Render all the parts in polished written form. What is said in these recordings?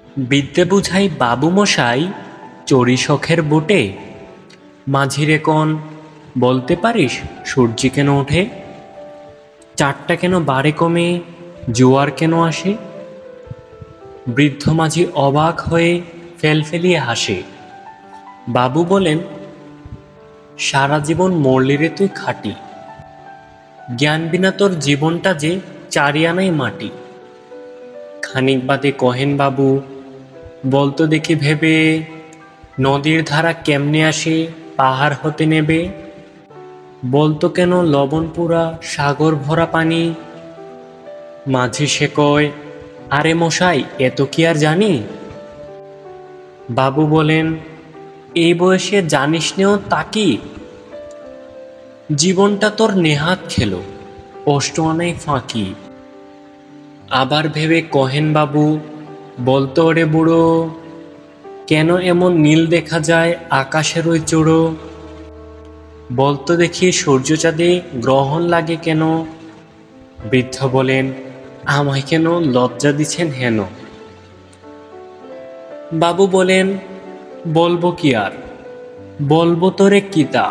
বিদ্যে বুঝাই বাবু মশাই চড়ি শখের বোটে। মাঝিরে কন বলতে পারিস সূর্য কেন ওঠে? চারটা কেন বাড়ে কমে, জোয়ার কেন আসে? বৃদ্ধ মাঝি অবাক হয়ে ফেলফেলিয়ে হাসে। বাবু বলেন, সারা জীবন মরলি রে তুই খাটি, জ্ঞান বিনা তোর জীবনটা যে চারিয়ানাই মাটি। খানিক বাদে কহেন বাবু, বলতো দেখি ভেবে, নদীর ধারা কেমনে আসে পাহাড় হতে নেবে? বলতো কেন লবণ পুরা সাগর ভরা পানি? মাঝি সে কয়, আরে মশাই এত কি আর জানি? বাবু বলেন, এই বয়সে জানিস নেও তাকি, জীবনটা তোর নেহাত খেলো, অষ্ট আনাই ফাঁকি। আবার ভেবে কহেন বাবু, বলতো ওরে বুড়ো, কেন এমন নীল দেখা যায় আকাশের ওই চূড়ো? বলতো দেখি সূর্য চাঁদে গ্রহণ লাগে কেন? বৃদ্ধ বলেন, আমায় কেন লজ্জা দিচ্ছেন হেন? বাবু বলেন, বলবো কি আর, বলবো তোরে কিতা,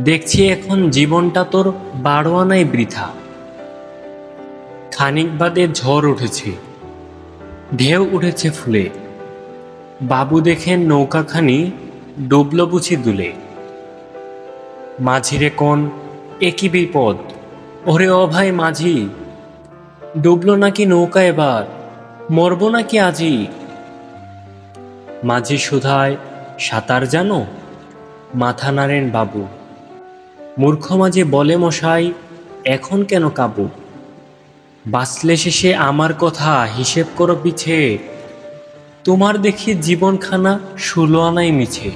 দেখছি এখন জীবনটা তোর 12 আনাই বৃথা। খানিক বাদে ঝড় উঠেছে, ঢেউ উঠেছে ফুলে, বাবু দেখেন নৌকাখানি ডুবল বুঝি দুলে। মাঝিরে কোন একই বিপদ, ওরে ও ভাই মাঝি, ডুবলো নাকি নৌকা এবার, মরবো নাকি আজি? মাঝি সুধায়, সাঁতার জানো? মাথা নাড়েন বাবু। মূর্খ মাঝি বলে, মশাই এখন কেন কাবু? বাঁচলে শেষে আমার কথা হিসেব করো পিছে, তোমার দেখি জীবনখানা 16 আনাই মিছে।